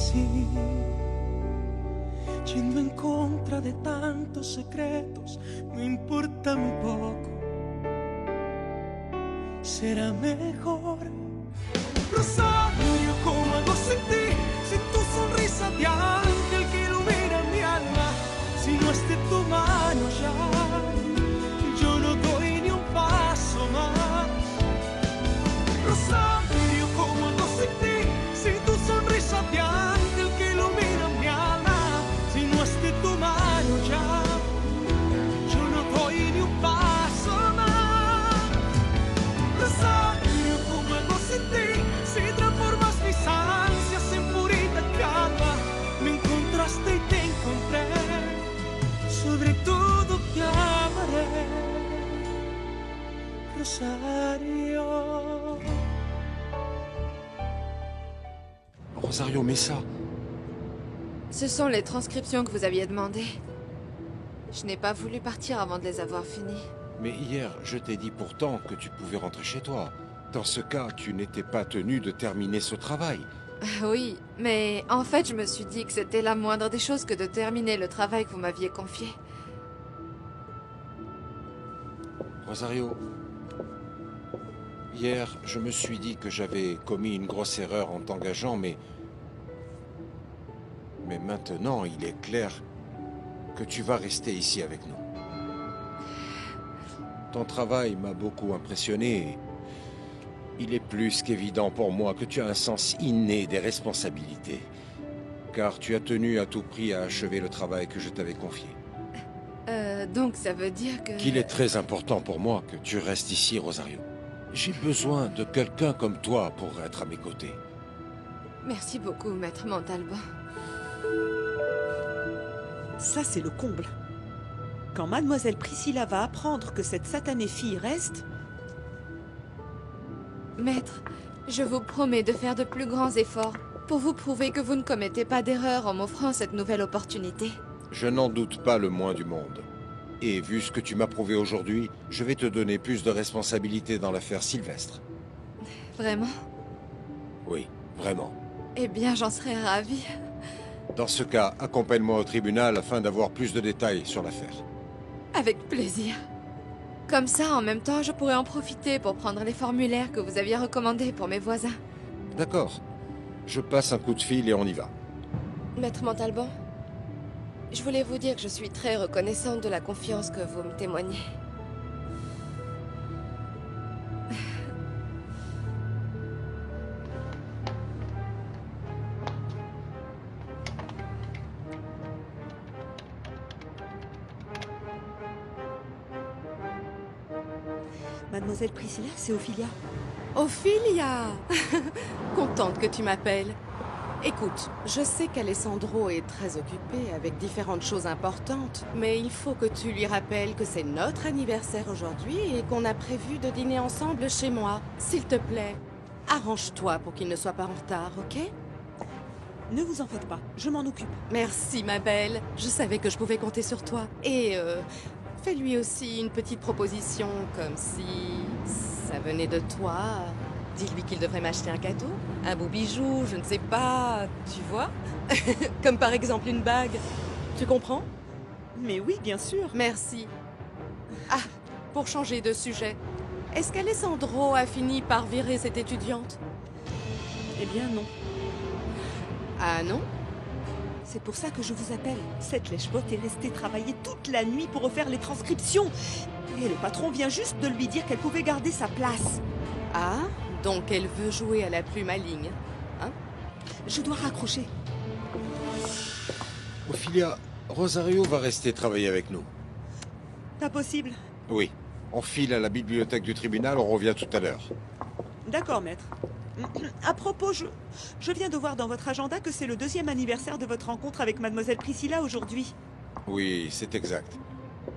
sí, yendo en contra de tantos secretos, me importa muy poco. Será mejor. Rosario, ¿cómo hago sin ti? Sin tu sonrisa de ángel que ilumina mi alma. Si no es de tu mano ya, yo no doy ni un paso más. Rosario, ¿cómo hago sin ti? Sin tu sonrisa de ángel que ilumina mi alma. Si no es de tu mano ya, yo no doy ni un paso más. Rosario, ¿cómo hago sin ti? Si transformas mis ansias en purita calma. Me encontraste y te encontré. Sobre todo te amaré, Rosario. Rosario, mets ça. Ce sont les transcriptions que vous aviez demandées. Je n'ai pas voulu partir avant de les avoir finies. Mais hier, je t'ai dit pourtant que tu pouvais rentrer chez toi. Dans ce cas, tu n'étais pas tenu de terminer ce travail. Oui, mais en fait, je me suis dit que c'était la moindre des choses que de terminer le travail que vous m'aviez confié. Rosario, hier, je me suis dit que j'avais commis une grosse erreur en t'engageant, mais maintenant, il est clair que tu vas rester ici avec nous. Ton travail m'a beaucoup impressionné. Il est plus qu'évident pour moi que tu as un sens inné des responsabilités, car tu as tenu à tout prix à achever le travail que je t'avais confié. Donc ça veut dire que... Qu'il est très important pour moi que tu restes ici, Rosario. J'ai besoin de quelqu'un comme toi pour être à mes côtés. Merci beaucoup, maître Montalban. Ça, c'est le comble. Quand mademoiselle Priscilla va apprendre que cette satanée fille reste... Maître, je vous promets de faire de plus grands efforts pour vous prouver que vous ne commettez pas d'erreur en m'offrant cette nouvelle opportunité. Je n'en doute pas le moins du monde. Et vu ce que tu m'as prouvé aujourd'hui, je vais te donner plus de responsabilités dans l'affaire Sylvestre. Vraiment? Oui, vraiment. Eh bien, j'en serais ravie. Dans ce cas, accompagne-moi au tribunal afin d'avoir plus de détails sur l'affaire. Avec plaisir. Comme ça, en même temps, je pourrais en profiter pour prendre les formulaires que vous aviez recommandés pour mes voisins. D'accord. Je passe un coup de fil et on y va. Maître Montalban, je voulais vous dire que je suis très reconnaissante de la confiance que vous me témoignez. Mademoiselle Priscilla, c'est Ophelia. Ophelia! Contente que tu m'appelles. Écoute, je sais qu'Alessandro est très occupé avec différentes choses importantes, mais il faut que tu lui rappelles que c'est notre anniversaire aujourd'hui et qu'on a prévu de dîner ensemble chez moi. S'il te plaît, arrange-toi pour qu'il ne soit pas en retard, ok? Ne vous en faites pas, je m'en occupe. Merci, ma belle. Je savais que je pouvais compter sur toi. Et fais-lui aussi une petite proposition, comme si ça venait de toi. Dis-lui qu'il devrait m'acheter un cadeau, un beau bijou, je ne sais pas, tu vois? Comme par exemple une bague. Tu comprends? Mais oui, bien sûr. Merci. Ah, pour changer de sujet, est-ce qu'Alessandro a fini par virer cette étudiante? Eh bien non. Ah non? C'est pour ça que je vous appelle. Cette lèche-botte est restée travailler toute la nuit pour refaire les transcriptions. Et le patron vient juste de lui dire qu'elle pouvait garder sa place. Ah, donc elle veut jouer à la plus maligne, hein? Je dois raccrocher. Ophelia, Rosario va rester travailler avec nous. Pas possible. Oui. On file à la bibliothèque du tribunal, on revient tout à l'heure. D'accord, maître. À propos, je viens de voir dans votre agenda que c'est le 2e anniversaire de votre rencontre avec mademoiselle Priscilla aujourd'hui. Oui, c'est exact.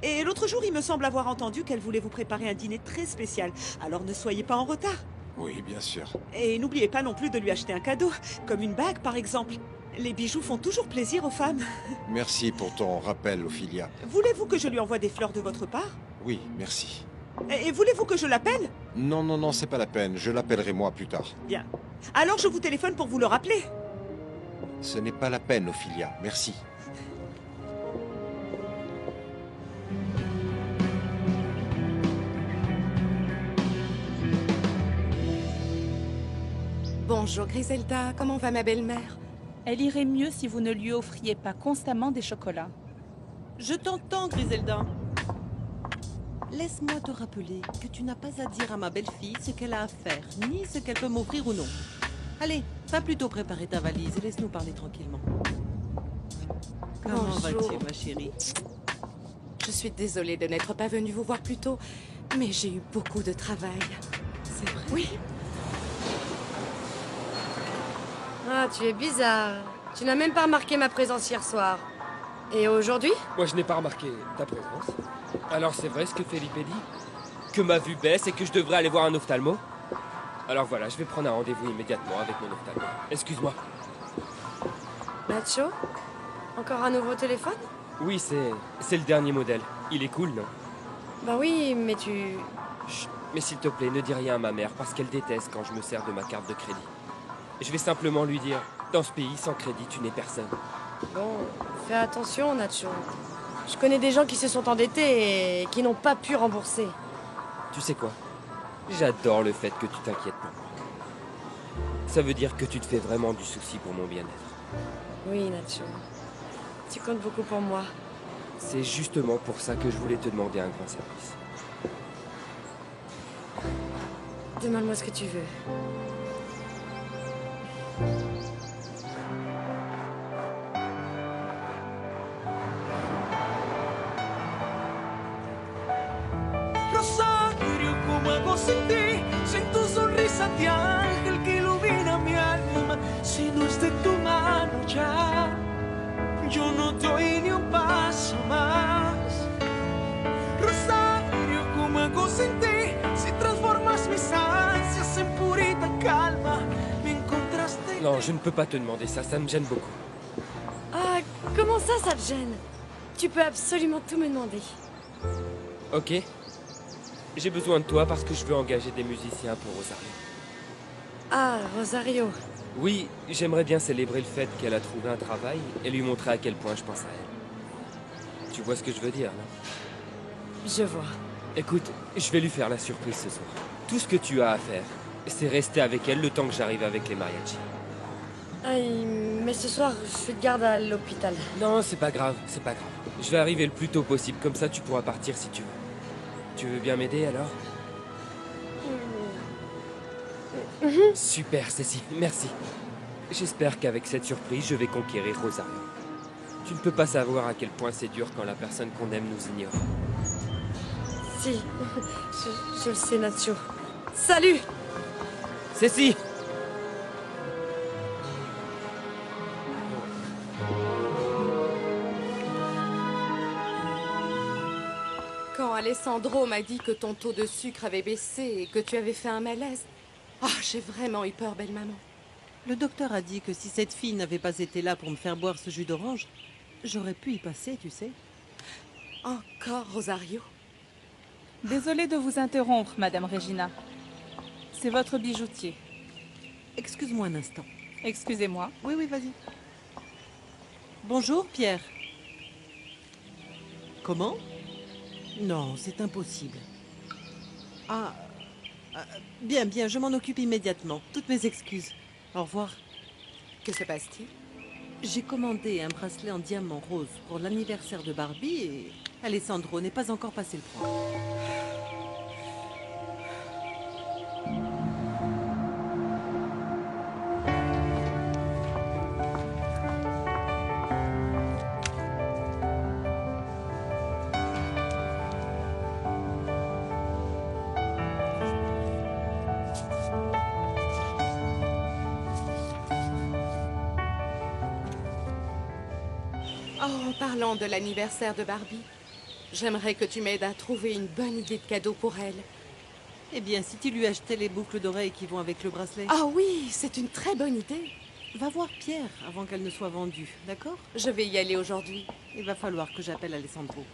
Et l'autre jour, il me semble avoir entendu qu'elle voulait vous préparer un dîner très spécial. Alors ne soyez pas en retard. Oui, bien sûr. Et n'oubliez pas non plus de lui acheter un cadeau, comme une bague par exemple. Les bijoux font toujours plaisir aux femmes. Merci pour ton rappel, Ophelia. Voulez-vous que je lui envoie des fleurs de votre part? Oui, merci. Et voulez-vous que je l'appelle? Non, non, non, c'est pas la peine. Je l'appellerai moi plus tard. Bien. Alors je vous téléphone pour vous le rappeler. Ce n'est pas la peine, Ophelia. Merci. Bonjour Griselda, comment va ma belle-mère? Elle irait mieux si vous ne lui offriez pas constamment des chocolats. Je t'entends, Griselda. Laisse-moi te rappeler que tu n'as pas à dire à ma belle-fille ce qu'elle a à faire, ni ce qu'elle peut m'offrir ou non. Allez, va plutôt préparer ta valise et laisse-nous parler tranquillement. Comment Bonjour. vas-tu, ma chérie? Je suis désolée de n'être pas venue vous voir plus tôt, mais j'ai eu beaucoup de travail. C'est vrai? Oui, Ah, tu es bizarre. Tu n'as même pas remarqué ma présence hier soir. Et aujourd'hui? Moi, je n'ai pas remarqué ta présence. Alors, c'est vrai ce que Felipe dit? Que ma vue baisse et que je devrais aller voir un ophtalmo? Alors voilà, je vais prendre un rendez-vous immédiatement avec mon ophtalmo. Excuse-moi. Nacho? Encore un nouveau téléphone? Oui, c'est le dernier modèle. Il est cool, non? Bah oui, mais tu... Chut, mais s'il te plaît, ne dis rien à ma mère parce qu'elle déteste quand je me sers de ma carte de crédit. Je vais simplement lui dire, dans ce pays, sans crédit, tu n'es personne. Bon, fais attention, Nacho. Je connais des gens qui se sont endettés et qui n'ont pas pu rembourser. Tu sais quoi? J'adore le fait que tu t'inquiètes pour moi. Ça veut dire que tu te fais vraiment du souci pour mon bien-être. Oui, Nacho. Tu comptes beaucoup pour moi. C'est justement pour ça que je voulais te demander un grand service. Demande-moi ce que tu veux. Rosario, como hago sin ti, sin tu sonrisa de ángel que ilumina mi alma. Si no es de tu mano ya, yo no doy ni un paso más. Rosario, como hago sin ti, si transformas mis ansias en purita calma, me encontraste. Non, je ne peux pas te demander ça, ça me gêne beaucoup. Ah, comment ça te gêne? Tu peux absolument tout me demander. Ok. J'ai besoin de toi parce que je veux engager des musiciens pour Rosario. Ah, Rosario. Oui, j'aimerais bien célébrer le fait qu'elle a trouvé un travail et lui montrer à quel point je pense à elle. Tu vois ce que je veux dire, non? Je vois. Écoute, je vais lui faire la surprise ce soir. Tout ce que tu as à faire, c'est rester avec elle le temps que j'arrive avec les mariachis. Aïe, mais ce soir, je suis de garde à l'hôpital. Non, c'est pas grave, c'est pas grave. Je vais arriver le plus tôt possible, comme ça tu pourras partir si tu veux. Tu veux bien m'aider alors? Super, Cécile, merci. J'espère qu'avec cette surprise, je vais conquérir Rosario. Tu ne peux pas savoir à quel point c'est dur quand la personne qu'on aime nous ignore. Si, je le sais, Nacho. Salut! Cécile! quand Alessandro m'a dit que ton taux de sucre avait baissé et que tu avais fait un malaise, ah, j'ai vraiment eu peur, belle maman. Le docteur a dit que si cette fille n'avait pas été là pour me faire boire ce jus d'orange, j'aurais pu y passer, tu sais. Encore, Rosario? Désolée de vous interrompre, Madame Regina. C'est votre bijoutier. Excuse-moi un instant. Excusez-moi. Oui, vas-y. Bonjour, Pierre. Comment? Non, c'est impossible. Bien, je m'en occupe immédiatement. Toutes mes excuses. Au revoir. Que se passe-t-il? J'ai commandé un bracelet en diamant rose pour l'anniversaire de Barbie et Alessandro n'est pas encore passé le prendre. Oh, parlant de l'anniversaire de Barbie, j'aimerais que tu m'aides à trouver une bonne idée de cadeau pour elle. Eh bien, si tu lui achetais les boucles d'oreilles qui vont avec le bracelet, Ah oui, c'est une très bonne idée. va voir Pierre avant qu'elle ne soit vendue, d'accord? Je vais y aller aujourd'hui. Il va falloir que j'appelle Alessandro.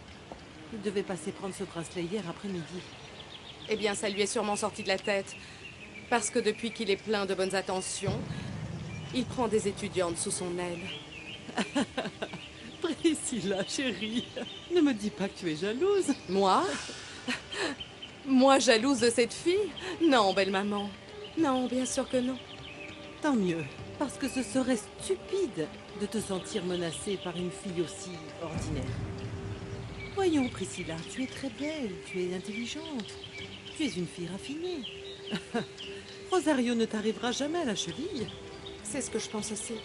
Il devait passer prendre ce bracelet hier après-midi. Eh bien, ça lui est sûrement sorti de la tête. Parce que depuis qu'il est plein de bonnes attentions, Il prend des étudiantes sous son aile. Priscilla, chérie, ne me dis pas que tu es jalouse. Moi? Moi jalouse de cette fille? Non, belle maman. Non, bien sûr que non. Tant mieux, parce que ce serait stupide de te sentir menacée par une fille aussi ordinaire. Voyons, Priscilla, tu es très belle, tu es intelligente, tu es une fille raffinée. Rosario ne t'arrivera jamais à la cheville. C'est ce que je pense aussi.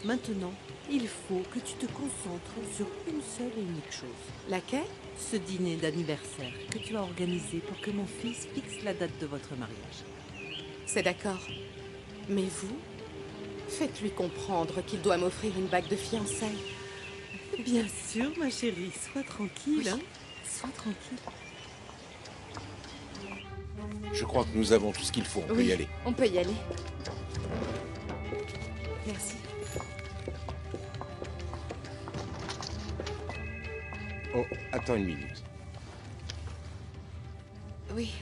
Maintenant, il faut que tu te concentres sur une seule et unique chose. Laquelle? Ce dîner d'anniversaire que tu as organisé pour que mon fils fixe la date de votre mariage. C'est d'accord. Mais vous, faites-lui comprendre qu'il doit m'offrir une bague de fiançailles. Bien sûr, ma chérie, sois tranquille, hein. Sois tranquille. Je crois que nous avons tout ce qu'il faut, on peut y aller. On peut y aller. Merci. Oh, attends une minute. Oui.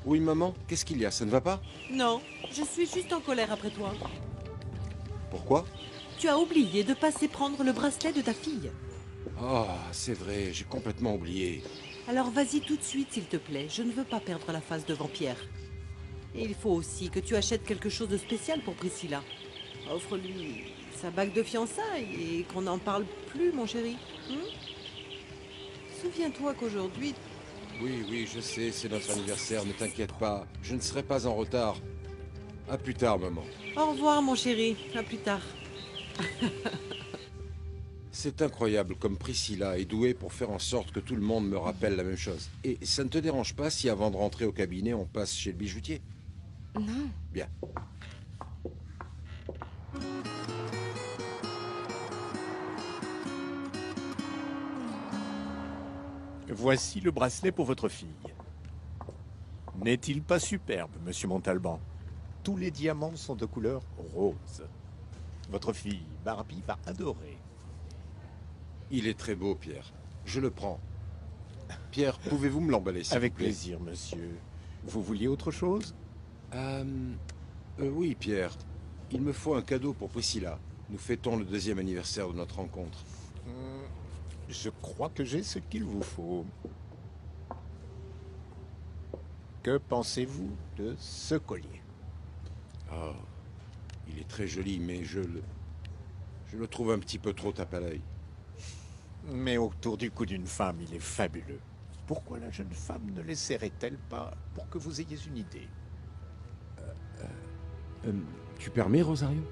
Oui, maman, qu'est-ce qu'il y a? Ça ne va pas? Non, je suis juste en colère après toi. Pourquoi? Tu as oublié de passer prendre le bracelet de ta fille. Ah, c'est vrai, j'ai complètement oublié. Alors vas-y tout de suite, s'il te plaît. Je ne veux pas perdre la face devant Pierre. Et il faut aussi que tu achètes quelque chose de spécial pour Priscilla. Offre-lui sa bague de fiançailles et qu'on n'en parle plus, mon chéri. Souviens-toi qu'aujourd'hui... Oui, oui, je sais, c'est notre anniversaire, ne t'inquiète pas. Je ne serai pas en retard. À plus tard, maman. Au revoir, mon chéri. À plus tard. C'est incroyable comme Priscilla est douée pour faire en sorte que tout le monde me rappelle la même chose. Et ça ne te dérange pas si avant de rentrer au cabinet, on passe chez le bijoutier? Non. Bien. Voici le bracelet pour votre fille. N'est-il pas superbe, monsieur Montalban? Tous les diamants sont de couleur rose. Votre fille, Barbie, va adorer. Il est très beau, Pierre. Je le prends. Pierre, pouvez-vous me l'emballer, s'il Avec vous plaît? plaisir, monsieur. Vous vouliez autre chose? Oui, Pierre. Il me faut un cadeau pour Priscilla. Nous fêtons le 2e anniversaire de notre rencontre. Je crois que j'ai ce qu'il vous faut. Que pensez-vous de ce collier? Oh, il est très joli, mais je le trouve un petit peu trop tape à l'œil. Mais autour du cou d'une femme, il est fabuleux. Pourquoi la jeune femme ne l'essaierait-elle pas pour que vous ayez une idée? Tu permets, Rosario?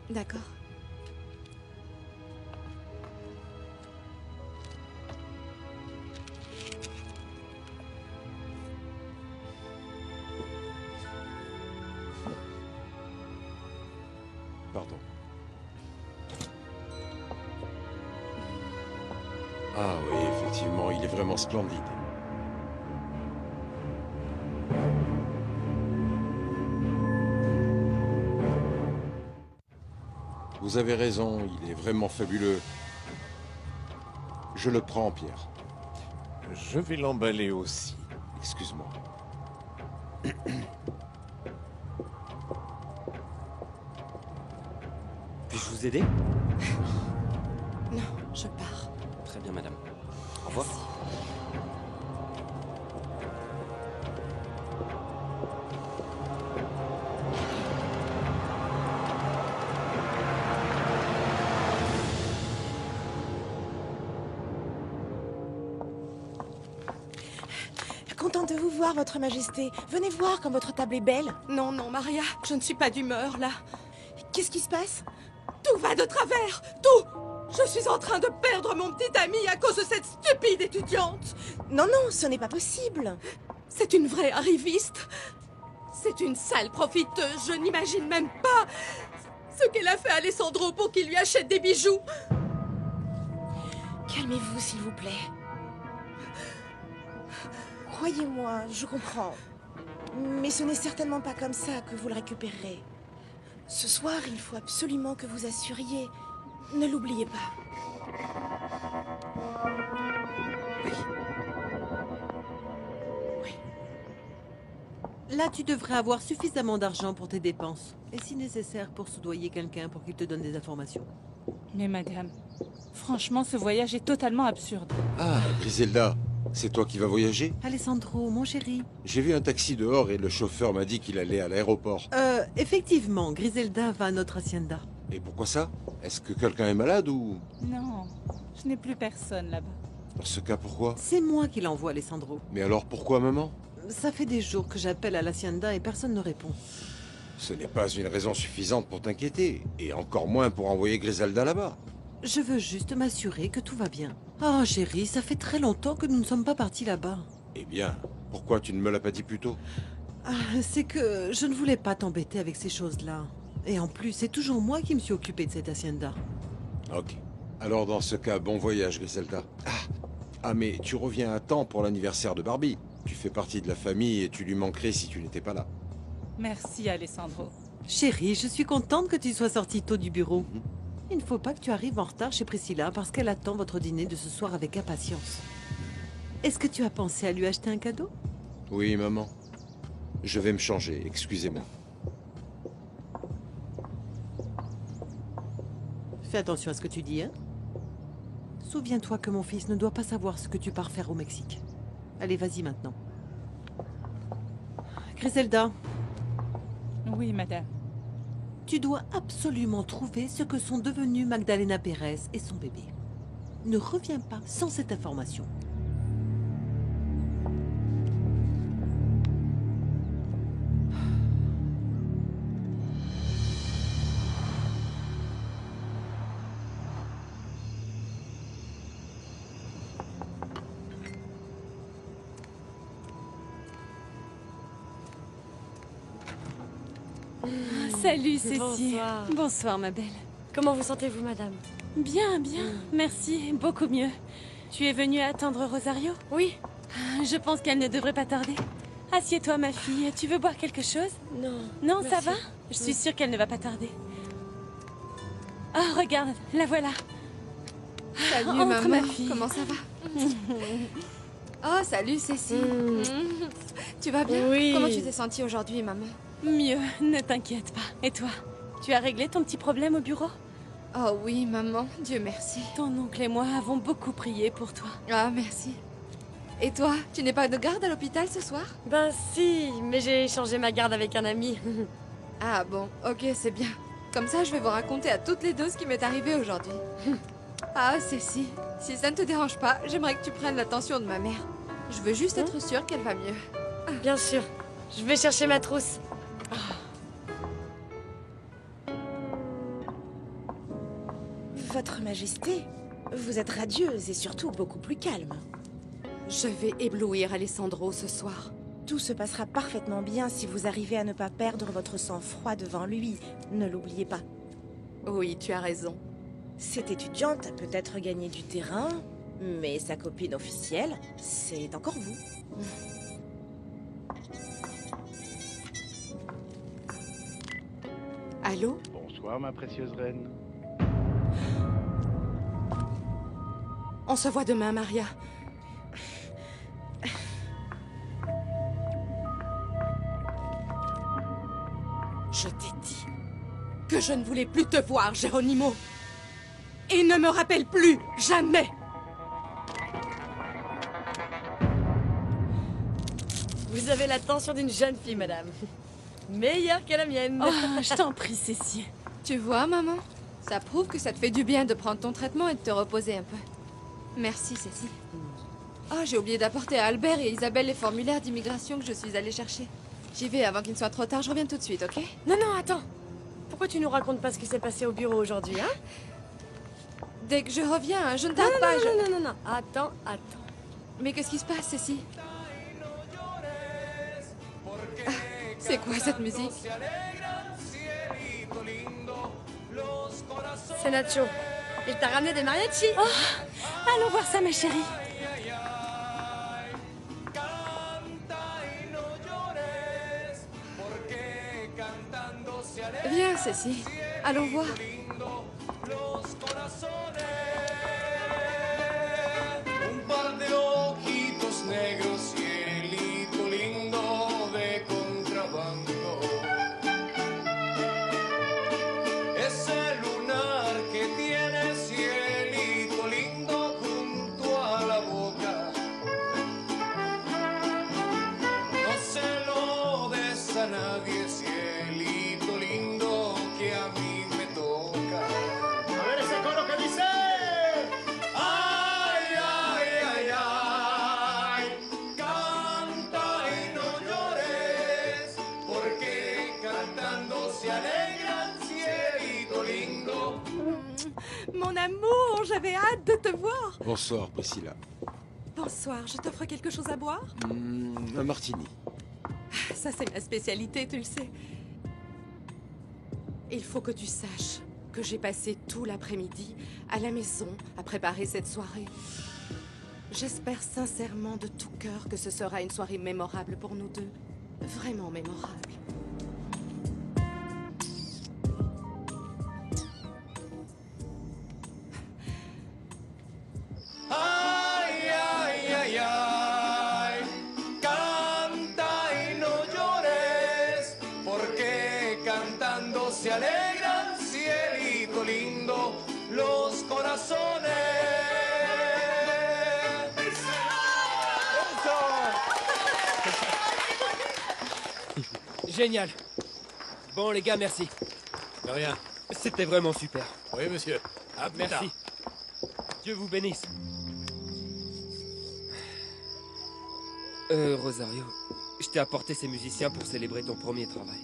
D'accord. Pardon. Ah oui, effectivement, il est vraiment splendide. Vous avez raison, il est vraiment fabuleux. Je le prends, Pierre. Je vais l'emballer aussi. Excuse-moi. Puis-je vous aider? Non, je pars. Très bien, madame. Au revoir. Contente de vous voir, Votre Majesté. Venez voir comme votre table est belle. Non, non, Maria, je ne suis pas d'humeur, là. Qu'est-ce qui se passe? Tout va de travers, tout! Je suis en train de perdre mon petit ami à cause de cette stupide étudiante. Non, non, ce n'est pas possible. C'est une vraie arriviste. C'est une sale profiteuse, je n'imagine même pas ce qu'elle a fait à Alessandro pour qu'il lui achète des bijoux. Calmez-vous, s'il vous plaît. Croyez-moi, je comprends. Mais ce n'est certainement pas comme ça que vous le récupérerez. Ce soir, il faut absolument que vous assuriez. Ne l'oubliez pas. Oui. Là, tu devrais avoir suffisamment d'argent pour tes dépenses. Et si nécessaire, pour soudoyer quelqu'un pour qu'il te donne des informations. Mais madame, franchement, ce voyage est totalement absurde. Ah, Griselda, c'est toi qui vas voyager? Alessandro, mon chéri. J'ai vu un taxi dehors et le chauffeur m'a dit qu'il allait à l'aéroport. Effectivement, Griselda va à notre hacienda. Et pourquoi ça? Est-ce que quelqu'un est malade ou... Non, je n'ai plus personne là-bas. Dans ce cas, pourquoi? C'est moi qui l'envoie, Alessandro. Mais alors pourquoi, maman? Ça fait des jours que j'appelle à l'hacienda et personne ne répond. Ce n'est pas une raison suffisante pour t'inquiéter, et encore moins pour envoyer Griselda là-bas. Je veux juste m'assurer que tout va bien. Oh, chérie, ça fait très longtemps que nous ne sommes pas partis là-bas. Eh bien, pourquoi tu ne me l'as pas dit plus tôt? C'est que je ne voulais pas t'embêter avec ces choses-là. Et en plus, c'est toujours moi qui me suis occupée de cette hacienda. Ok. Alors dans ce cas, bon voyage, Griselda. Ah, mais tu reviens à temps pour l'anniversaire de Barbie. Tu fais partie de la famille et tu lui manquerais si tu n'étais pas là. Merci, Alessandro. Chérie, je suis contente que tu sois sortie tôt du bureau. Il ne faut pas que tu arrives en retard chez Priscilla parce qu'elle attend votre dîner de ce soir avec impatience. Est-ce que tu as pensé à lui acheter un cadeau? Oui, maman. Je vais me changer, excusez-moi. Fais attention à ce que tu dis, hein? Souviens-toi que mon fils ne doit pas savoir ce que tu pars faire au Mexique. Allez, vas-y maintenant. Griselda, Oui, madame. tu dois absolument trouver ce que sont devenus Magdalena Pérez et son bébé. Ne reviens pas sans cette information. Salut Cécile. Bonsoir. Bonsoir ma belle. Comment vous sentez-vous, madame? Bien, bien. Merci, beaucoup mieux. Tu es venue attendre Rosario? Oui. Je pense qu'elle ne devrait pas tarder. Assieds-toi ma fille. Tu veux boire quelque chose? Non. Non, merci. ça va? Je suis sûre qu'elle ne va pas tarder. Ah, regarde, la voilà. Salut Entre, maman, ma fille. comment ça va? Oh, salut Cécile. Tu vas bien? Oui. Comment tu t'es sentie aujourd'hui, maman? Mieux, ne t'inquiète pas. Et toi? Tu as réglé ton petit problème au bureau? Oh oui, maman, Dieu merci. Ton oncle et moi avons beaucoup prié pour toi. Ah, merci. Et toi, tu n'es pas de garde à l'hôpital ce soir? Ben si, mais j'ai échangé ma garde avec un ami. Ah bon, ok, c'est bien. Comme ça, je vais vous raconter à toutes les deux ce qui m'est arrivé aujourd'hui. Ah, Cécile, si ça ne te dérange pas, j'aimerais que tu prennes l'attention de ma mère. Je veux juste être sûre qu'elle va mieux. Bien sûr. Je vais chercher ma trousse. Votre Majesté, vous êtes radieuse et surtout beaucoup plus calme. Je vais éblouir Alessandro ce soir. Tout se passera parfaitement bien si vous arrivez à ne pas perdre votre sang-froid devant lui. Ne l'oubliez pas. Oui, tu as raison. Cette étudiante a peut-être gagné du terrain, mais sa copine officielle, c'est encore vous. Allô? Bonsoir, ma précieuse reine. On se voit demain, Maria. Je t'ai dit que je ne voulais plus te voir, Geronimo. Et ne me rappelle plus, jamais. Vous avez l'attention d'une jeune fille, madame. Meilleure que la mienne. Oh, je t'en prie, Cécile. Tu vois, maman? Ça prouve que ça te fait du bien de prendre ton traitement et de te reposer un peu. Merci, Cécile. Oh, j'ai oublié d'apporter à Albert et Isabelle les formulaires d'immigration que je suis allée chercher. J'y vais avant qu'il ne soit trop tard, je reviens tout de suite, ok? Non, non, attends. Pourquoi tu nous racontes pas ce qui s'est passé au bureau aujourd'hui, hein? Dès que je reviens, je ne tarde pas. Non. Attends. Mais qu'est-ce qui se passe, Cécile? Ah, c'est quoi cette musique? C'est Nacho. Il t'a ramené des mariachis. Oh, allons voir ça, ma chérie. Viens, Cécile. Allons voir. Un par de ojitos negros, cielito lindo de contraluz. Mon amour, j'avais hâte de te voir. Bonsoir, Priscilla. Bonsoir, je t'offre quelque chose à boire? Un martini. Ça, c'est ma spécialité, tu le sais. Il faut que tu saches que j'ai passé tout l'après-midi à la maison à préparer cette soirée. J'espère sincèrement de tout cœur que ce sera une soirée mémorable pour nous deux. Vraiment mémorable. Ay, ay, ay, ay, canta y no llores, porque cantando se alegran, cielito lindo, los corazones. Génial. Bon, les gars, merci. De rien. C'était vraiment super. Oui, monsieur. À plus Merci. tard. Dieu vous bénisse. Rosario, je t'ai apporté ces musiciens pour célébrer ton premier travail.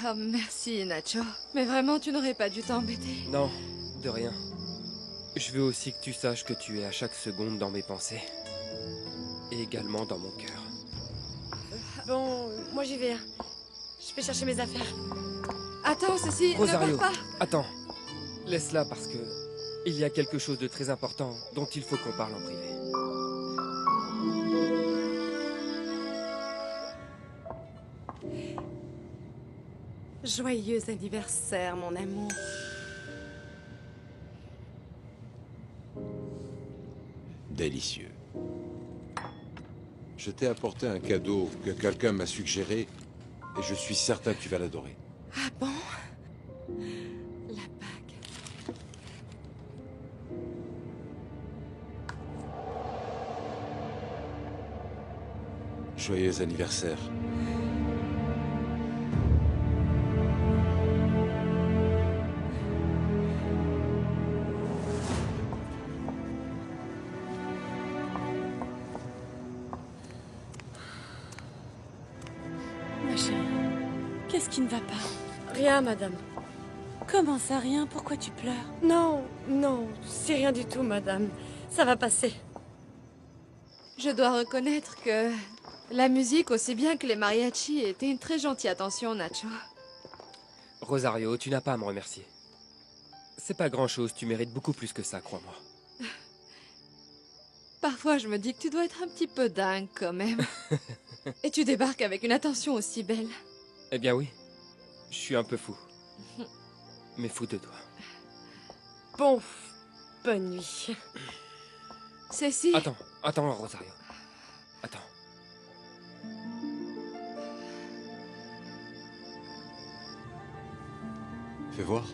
Oh, merci, Nacho. Mais vraiment, tu n'aurais pas dû t'embêter. Non, de rien. Je veux aussi que tu saches que tu es à chaque seconde dans mes pensées. Et également dans mon cœur. Bon, moi j'y vais. Je vais chercher mes affaires. Attends, ceci, Rosario, ne pars pas. attends. Laisse-la parce que il y a quelque chose de très important dont il faut qu'on parle en privé. Joyeux anniversaire, mon amour. Délicieux. Je t'ai apporté un cadeau que quelqu'un m'a suggéré et je suis certain que tu vas l'adorer. Ah bon? La bague. Joyeux anniversaire. Ma chérie, qu'est-ce qui ne va pas? Rien, madame. Comment ça, rien? Pourquoi tu pleures? Non, non, c'est rien du tout, madame. Ça va passer. Je dois reconnaître que la musique, aussi bien que les mariachis, était une très gentille attention, Nacho. Rosario, tu n'as pas à me remercier. C'est pas grand-chose, tu mérites beaucoup plus que ça, crois-moi. Parfois, je me dis que tu dois être un petit peu dingue, quand même. Et tu débarques avec une attention aussi belle. Eh bien oui, je suis un peu fou. Mais fou de toi. Bon, bonne nuit. Cécile. Attends, Rosario. Attends. Fais voir.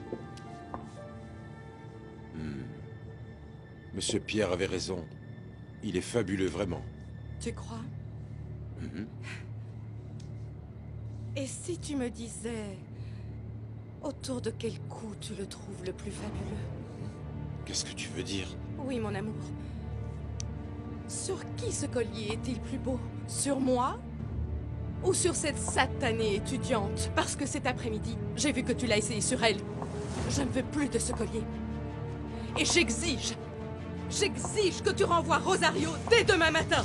Monsieur Pierre avait raison. Il est fabuleux, vraiment. Tu crois? Et si tu me disais autour de quel cou tu le trouves le plus fabuleux? Qu'est-ce que tu veux dire? Oui, mon amour. Sur qui ce collier est-il plus beau? Sur moi? Ou sur cette satanée étudiante? Parce que cet après-midi, j'ai vu que tu l'as essayé sur elle. Je ne veux plus de ce collier. Et j'exige que tu renvoies Rosario dès demain matin.